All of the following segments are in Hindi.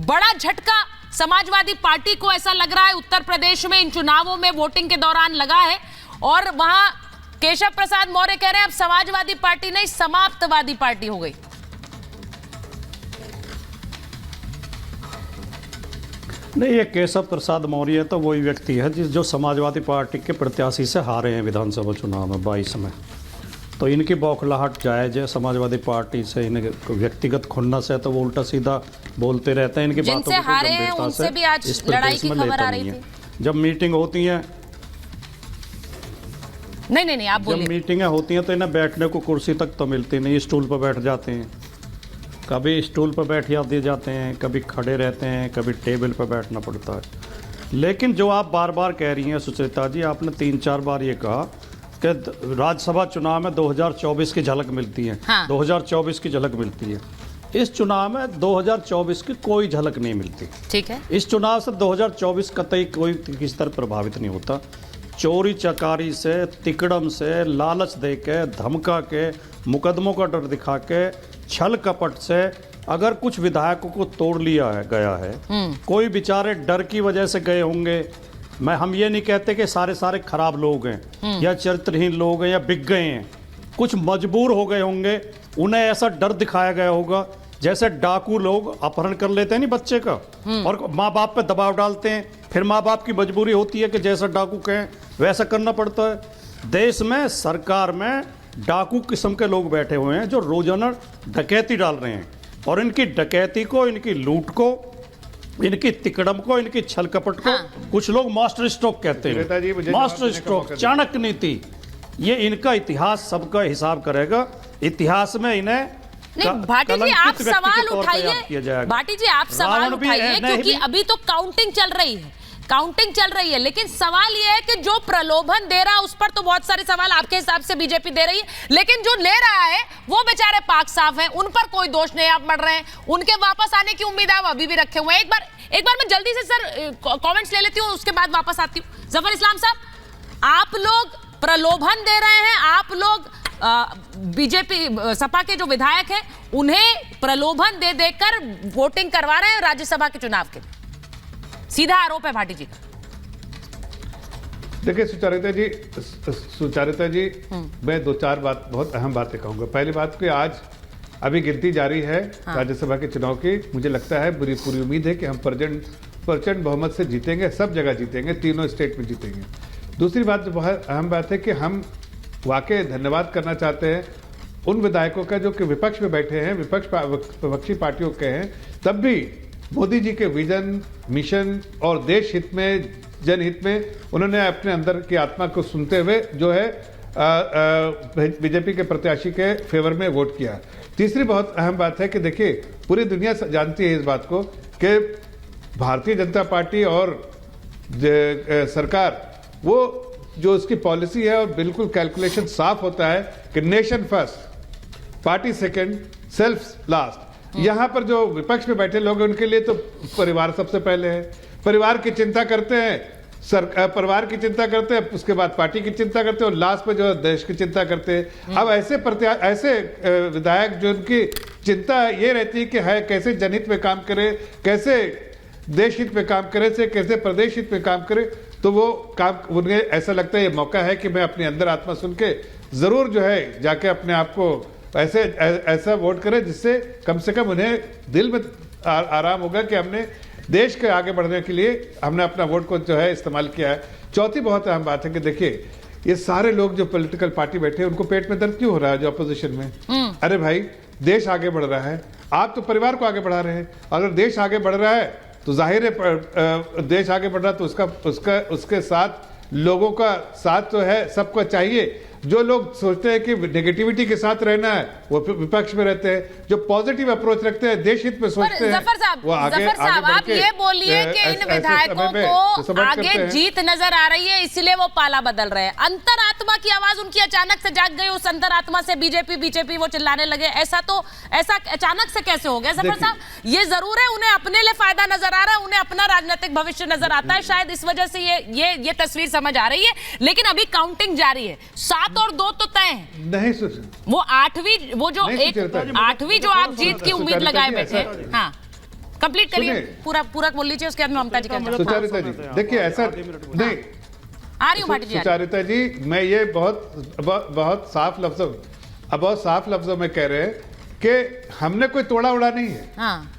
बड़ा झटका समाजवादी पार्टी को ऐसा लग रहा है उत्तर प्रदेश में इन चुनावों में वोटिंग के दौरान लगा है, और वहां केशव प्रसाद मौर्य कह रहे हैं अब समाजवादी पार्टी नहीं समाप्तवादी पार्टी हो गई। नहीं, ये केशव प्रसाद मौर्य तो वही व्यक्ति है जो समाजवादी पार्टी के प्रत्याशी से हारे हैं विधानसभा चुनाव में 22 में। तो इनकी बौखलाहट जायज है। समाजवादी पार्टी से इन्हें व्यक्तिगत खुन्नस है तो वो उल्टा सीधा बोलते रहते हैं। इनकी बातों को गंभीरता से भी आज इस प्रदेश में लेता नहीं है। जब मीटिंग होती है नहीं आप बोलिए। जब मीटिंगें होती हैं तो इन्हें बैठने को कुर्सी तक तो मिलती नहीं, स्टूल पर बैठ जाते हैं। कभी स्टूल पर बैठिया दिए जाते हैं, कभी खड़े रहते हैं, कभी टेबल पर बैठना पड़ता है। लेकिन जो आप बार बार कह रही हैं सुचरिता जी, आपने 3-4 बार ये कहा कि राज्यसभा चुनाव में 2024 की झलक मिलती है। हाँ। 2024 की झलक मिलती है। इस चुनाव में 2024 की कोई झलक नहीं मिलती। ठीक है। इस चुनाव से 2024 कतई कोई किसी तरह प्रभावित नहीं होता। चोरी चकारी से, तिकड़म से, लालच दे के, धमका के, मुकदमों का डर दिखा के, छल कपट से अगर कुछ विधायकों को तोड़ लिया गया है, कोई बेचारे डर की वजह से गए होंगे। हम ये नहीं कहते कि सारे खराब लोग हैं या चरित्रहीन लोग हैं या बिक गए हैं, कुछ मजबूर हो गए होंगे। उन्हें ऐसा डर दिखाया गया होगा जैसे डाकू लोग अपहरण कर लेते हैं नहीं बच्चे का, और माँ बाप पे दबाव डालते हैं, फिर माँ बाप की मजबूरी होती है कि जैसा डाकू कहें वैसा करना पड़ता है। देश में, सरकार में डाकू किस्म के लोग बैठे हुए हैं जो रोजाना डकैती डाल रहे हैं, और इनकी डकैती को, इनकी लूट को, इनकी तिकड़म को, इनकी छल कपट को कुछ लोग मास्टर स्ट्रोक कहते हैं। मास्टर स्ट्रोक, चाणक्य नीति, ये इनका इतिहास सबका हिसाब करेगा। इतिहास में इन्हें भाटी जी आप सवाल उठाइए, भाटी जी आप सवाल उठाइए, क्योंकि अभी तो काउंटिंग चल रही है, लेकिन सवाल यह है कि जो प्रलोभन दे रहा है उस पर तो बहुत सारे सवाल आपके हिसाब से बीजेपी दे रही है, लेकिन जो ले रहा है वो बेचारे पाक साफ हैं, उन पर कोई दोष नहीं आप मर रहे हैं, उनके वापस आने की उम्मीद आप अभी भी रखे हुए हैं। एक बार मैं जल्दी से सर कमेंट्स ले लेती हूँ, उसके बाद वापस आती हूँ। जफर इस्लाम साहब, आप लोग प्रलोभन दे रहे हैं, आप लोग बीजेपी सपा के जो विधायक हैं उन्हें प्रलोभन दे देकर वोटिंग करवा रहे हैं राज्यसभा के चुनाव के, सीधा आरोप है भाटी जी। देखिए सुचारिता जी मैं 2-4 बहुत अहम बातें कहूंगा। पहली बात कि आज अभी गिनती जारी है राज्यसभा के चुनाव की। मुझे लगता है पूरी उम्मीद है कि हम प्रचंड बहुमत से जीतेंगे, सब जगह जीतेंगे, तीनों स्टेट में जीतेंगे। दूसरी बात जो बहुत अहम बात है कि हम वाकई धन्यवाद करना चाहते हैं उन विधायकों का जो कि विपक्ष में बैठे हैं, विपक्षी पार्टियों के हैं, तब भी मोदी जी के विजन, मिशन और देश हित में, जनहित में उन्होंने अपने अंदर की आत्मा को सुनते हुए जो है बीजेपी के प्रत्याशी के फेवर में वोट किया। तीसरी बहुत अहम बात है कि देखिए पूरी दुनिया जानती है इस बात को कि भारतीय जनता पार्टी और सरकार वो जो उसकी पॉलिसी है और बिल्कुल कैलकुलेशन साफ होता है कि nation first, party second, self last. यहाँ पर जो विपक्ष में बैठे लोग हैं उनके लिए तो परिवार सबसे पहले है, परिवार की चिंता करते हैं, परिवार की चिंता करते हैं, उसके बाद पार्टी की चिंता करते हैं और लास्ट में जो देश की चिंता करते हैं। अब ऐसे विधायक जो उनकी चिंता ये रहती है कि है कैसे जनहित में काम करे, कैसे देश हित में काम करे, कैसे प्रदेश हित में काम करे, तो वो काम उन्हें ऐसा लगता है ये मौका है कि मैं अपने अंदर आत्मा सुन के जरूर जो है जाके अपने आप को ऐसा वोट करें जिससे कम से कम उन्हें दिल में आराम होगा कि हमने देश के आगे बढ़ने के लिए हमने अपना वोट को जो है इस्तेमाल किया है। चौथी बहुत अहम बात है कि देखिए ये सारे लोग जो पॉलिटिकल पार्टी बैठे हैं उनको पेट में दर्द क्यों हो रहा है जो अपोजिशन में? अरे भाई देश आगे बढ़ रहा है, आप तो परिवार को आगे बढ़ा रहे हैं। अगर देश आगे बढ़ रहा है तो जाहिर है देश आगे बढ़ रहा है तो उसके साथ लोगों का साथ तो है, सबको चाहिए। जो लोग सोचते हैं कि नेगेटिविटी के साथ रहना है वो विपक्ष में रहते हैं, जो पॉजिटिव अप्रोच रखते हैं, देश हित में सोचते हैं, वो आगे आप ये बोलिए कि इन विधायकों को आगे जीत नजर आ रही है इसलिए वो पाला बदल रहे हैं। अंतरात्मा की आवाज उनकी अचानक से जाग गई, उस अंतरात्मा से बीजेपी वो चिल्लाने लगे। ऐसा अचानक से कैसे हो गया जफर साहब? ये जरूर है उन्हें अपने लिए फायदा नजर आ रहा है, उन्हें अपना राजनीतिक भविष्य नजर आता है, शायद इस वजह से ये तस्वीर समझ आ रही है। लेकिन अभी काउंटिंग जारी है, 7 और 2 तो तय है नहीं, वो 8वीं, वो जो एक 8वीं जो आप जीत की उम्मीद लगाए बैठे। हाँ कंप्लीट करिए, पूरा पूरा बोल लीजिए, उसके बाद में ममता जी का। सुचारिता जी देखिए, ऐसा नहीं, आ रही हूँ भाटी जी। सुचारिता जी, मैं ये बहुत साफ लफ्जों में कह रहे हैं कि हमने कोई तोड़ा उड़ा नहीं है। हाँ।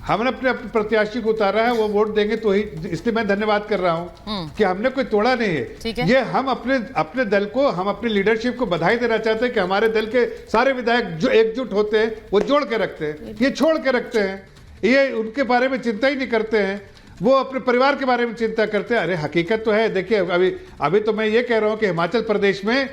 हमने अपने प्रत्याशी को उतारा है, वो वोट देंगे तो ही, इसलिए मैं धन्यवाद कर रहा हूं कि हमने कोई तोड़ा नहीं है। ये हम अपने दल को, हम अपनी लीडरशिप को बधाई देना चाहते हैं कि हमारे दल के सारे विधायक जो एकजुट होते हैं, वो जोड़ के रखते हैं, ये छोड़ के रखते हैं, ये उनके बारे में चिंता ही नहीं करते हैं, वो अपने परिवार के बारे में चिंता करते हैं। अरे हकीकत तो है, देखिए अभी तो मैं ये कह रहा हूं कि हिमाचल प्रदेश में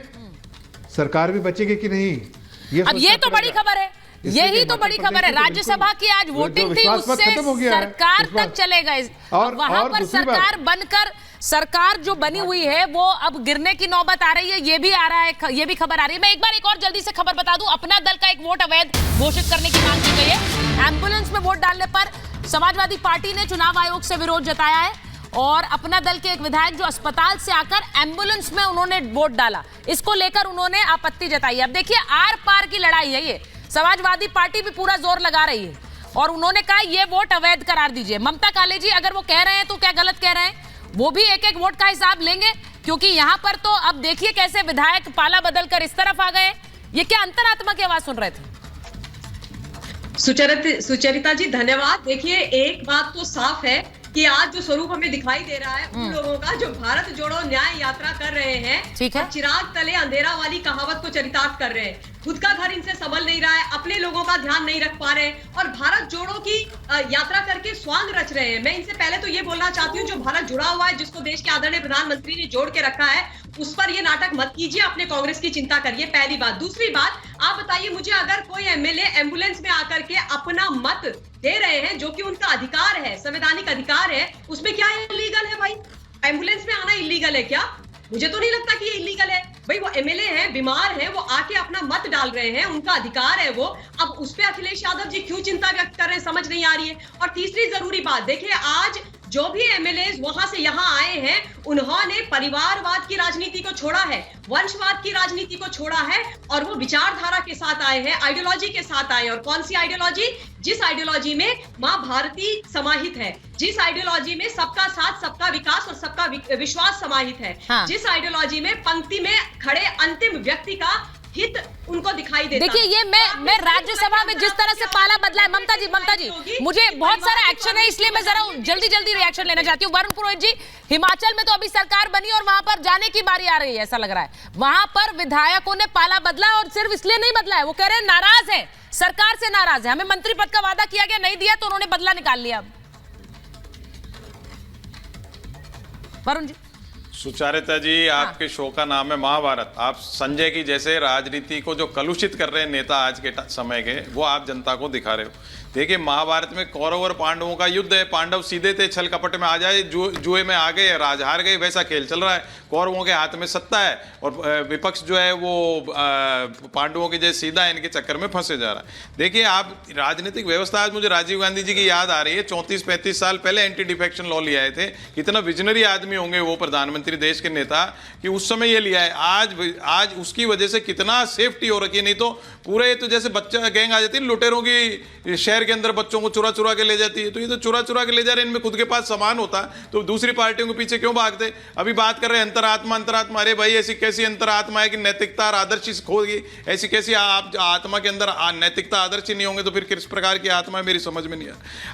सरकार भी बचेगी कि नहीं, अब ये तो बड़ी खबर है, यही तो बड़ी खबर है। राज्यसभा की आज वोटिंग थी, उससे सरकार तक चलेगा, और वहां पर सरकार बनकर, सरकार जो बनी हुई है वो अब गिरने की नौबत आ रही है, ये भी आ रहा है, ये भी खबर आ रही है। मैं एक और जल्दी से खबर बता दूं, अपना दल का एक वोट अवैध घोषित करने की मांग की गई है। एम्बुलेंस में वोट डालने पर समाजवादी पार्टी ने चुनाव आयोग से विरोध जताया है, और अपना दल के एक विधायक जो अस्पताल से आकर एम्बुलेंस में उन्होंने वोट डाला, इसको लेकर उन्होंने आपत्ति जताई है। अब देखिए, आर पार की लड़ाई है ये, समाजवादी पार्टी भी पूरा जोर लगा रही है, और उन्होंने कहा ये वोट अवैध करार दीजिए। ममता कालेजी अगर वो कह रहे हैं तो क्या गलत कह रहे हैं? वो भी एक एक वोट का हिसाब लेंगे, क्योंकि यहां पर तो अब देखिए कैसे विधायक पाला बदलकर इस तरफ आ गए। ये क्या अंतरात्मा की आवाज सुन रहे थे? सुचरिता जी धन्यवाद। देखिए, एक बात तो साफ है कि आज जो स्वरूप हमें दिखाई दे रहा है उन लोगों का जो भारत जोड़ो न्याय यात्रा कर रहे हैं, ठीक है, चिराग तले अंधेरा वाली कहावत को चरितार्थ कर रहे हैं। खुद का घर इनसे संभल नहीं रहा है, अपने लोगों का ध्यान नहीं रख पा रहे हैं, और भारत जोड़ो की यात्रा करके स्वांग रच रहे हैं। मैं इनसे पहले तो ये बोलना चाहती हूँ, जो भारत जुड़ा हुआ है, जिसको देश के आदरणीय प्रधानमंत्री ने जोड़ के रखा है, उस पर ये नाटक मत कीजिए, अपने कांग्रेस की चिंता करिए, पहली बात। दूसरी बात, आप बताइए मुझे, अगर कोई एमएलए एम्बुलेंस में आकर के अपना मत दे रहे हैं, जो कि उनका अधिकार है, संवैधानिक अधिकार है, उसमें क्या इलीगल है भाई? एम्बुलेंस में आना इलीगल है क्या? मुझे तो नहीं लगता कि ये इलीगल है भाई। वो एमएलए हैं, बीमार हैं, वो आके अपना मत डाल रहे हैं, उनका अधिकार है वो। अब उस पे अखिलेश यादव जी क्यों चिंता व्यक्त कर रहे हैं, समझ नहीं आ रही है। और तीसरी जरूरी बात, देखिए, आज जो भी एमएलए वहां से यहां आए हैं, उन्होंने परिवारवाद की राजनीति को छोड़ा है, वंशवाद की राजनीति को छोड़ा है, और वो विचारधारा के साथ आए हैं, आइडियोलॉजी के साथ आए हैं। और कौन सी आइडियोलॉजी? जिस आइडियोलॉजी में मां भारती समाहित है, जिस आइडियोलॉजी में सबका साथ, सबका विकास और सबका विश्वास समाहित है, हाँ। जिस आइडियोलॉजी में पंक्ति में खड़े अंतिम व्यक्ति का हित उनको दिखाई देता। देखिए, ये मैं राज्यसभा में जिस तरह से पाला बदला है, ममता जी मुझे बहुत सारा एक्शन है, इसलिए मैं जरा जल्दी रिएक्शन लेना चाहती हूँ। वरुण पुरोहित जी, हिमाचल में तो अभी सरकार बनी और वहां पर जाने की बारी आ रही है, ऐसा लग रहा है। वहां पर विधायकों ने पाला बदला, और सिर्फ इसलिए नहीं बदला है, वो कह रहे हैं नाराज है, सरकार से नाराज है, हमें मंत्री पद का वादा किया गया, नहीं दिया, तो उन्होंने बदला निकाल लिया। वरुण जी। सुचारिता जी, आपके शो का नाम है महाभारत। आप संजय की जैसे राजनीति को जो कलुषित कर रहे हैं नेता आज के समय के, वो आप जनता को दिखा रहे हो। देखिए, महाभारत में कौरव और पांडवों का युद्ध है, पांडव सीधे थे, छल कपट में आ जाए, जुए में आ गए, राज हार गए, वैसा खेल चल रहा है। कौरवों के हाथ में सत्ता है, और विपक्ष जो है वो पांडवों के जैसे सीधा इनके चक्कर में फंसे जा रहा है। देखिए, आप राजनीतिक व्यवस्था, आज मुझे राजीव गांधी जी की याद आ रही है। 34-35 साल पहले एंटी डिफेक्शन लॉ लिया आए थे। कितना विजनरी आदमी होंगे वो प्रधानमंत्री, देश के नेता, कि उस समय ये लिया है। आज उसकी वजह से कितना सेफ्टी हो रखी है। नहीं तो पूरे तो जैसे बच्चा गैंग आ जाती है लुटेरों की, शहर के अंदर बच्चों को चुरा के ले जाती है। तो ये तो चुरा के ले जा रहे हैं, इनमें खुद के पास सामान होता तो दूसरी पार्टियों के पीछे क्यों भागते? अभी बात कर रहे हैं अंतरात्मा। अरे भाई, ऐसी कैसी अंतरात्मा है कि नैतिकता और आदर्श खोगी? ऐसी कैसी आप आत्मा के अंदर नैतिकता आदर्श ही नहीं होंगे तो फिर किस प्रकार की आत्मा है, मेरी समझ में नहीं आ।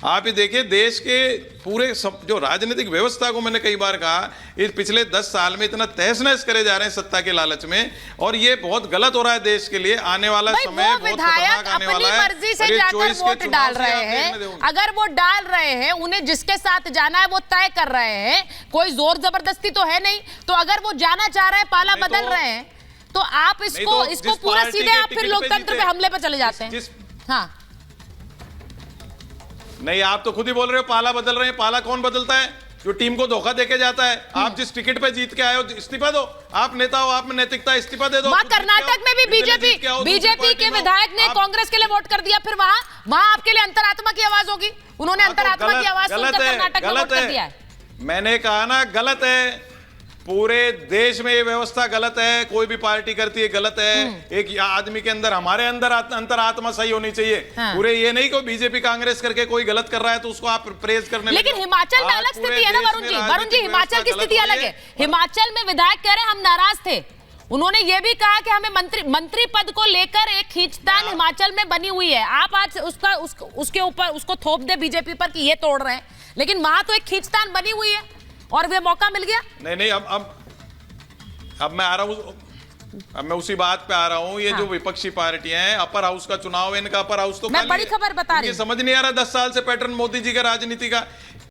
आप ये देखिए, देश के पूरे जो राजनीतिक व्यवस्था को मैंने कई बार कहा, इस पिछले 10 साल में इतना तहस नहस करे जा रहे हैं सत्ता के लालच में, और ये बहुत गलत हो रहा है देश के लिए। आने वाला समय बहुत खतरनाक आने वाला है। मर्जी से जाकर वोट डाल रहे हैं, अगर वो डाल रहे हैं, उन्हें जिसके साथ जाना है वो तय कर रहे हैं, कोई जोर जबरदस्ती तो है नहीं। तो अगर वो जाना चाह रहे हैं, पाला बदल रहे हैं, तो आप इसको पूरा सीधे आप फिर लोकतंत्र पे हमले पे चले जाते हैं। हाँ, नहीं, आप तो खुद ही बोल रहे हो पाला बदल रहे हैं। पाला कौन बदलता है? जो टीम को धोखा देके जाता है। आप जिस टिकट पे जीत के आए हो, इस्तीफा दो। आप नेता हो, आप में नैतिकता, इस्तीफा दे दो। कर्नाटक में भी बीजेपी के विधायक ने कांग्रेस के लिए वोट कर दिया, फिर वहां आपके लिए अंतरात्मा की आवाज होगी। उन्होंने अंतरात्मा की आवाज सुनकर कर्नाटक में वोट कर दिया है। मैंने कहा ना, गलत है। पूरे देश में ये व्यवस्था गलत है, कोई भी पार्टी करती है गलत है। एक आदमी के अंदर, हमारे अंदर अंतरात्मा सही होनी चाहिए। पूरे ये नहीं कि बीजेपी कांग्रेस करके कोई गलत कर रहा है तो उसको आप प्रेज करने लगे। लेकिन हिमाचल में अलग स्थिति है ना वरुण जी, हिमाचल की स्थिति अलग है। हिमाचल में विधायक कह रहे हम नाराज थे, उन्होंने ये भी कहा कि हमें मंत्री पद को लेकर एक खींचतान हिमाचल में बनी हुई है। आप आज उसके ऊपर उसको थोप दे बीजेपी पर कि ये तोड़ रहे हैं, लेकिन वहां तो एक खींचतान बनी हुई है और वे मौका मिल गया। नहीं, अब मैं आ रहा हूं, अब मैं उसी बात पे आ रहा हूं। ये जो विपक्षी पार्टियां हैं, अपर हाउस का चुनाव है, इनका अपर हाउस तो मैं बड़ी खबर बता रही हूं, समझ नहीं आ रहा 10 साल से पैटर्न मोदी जी का राजनीति का।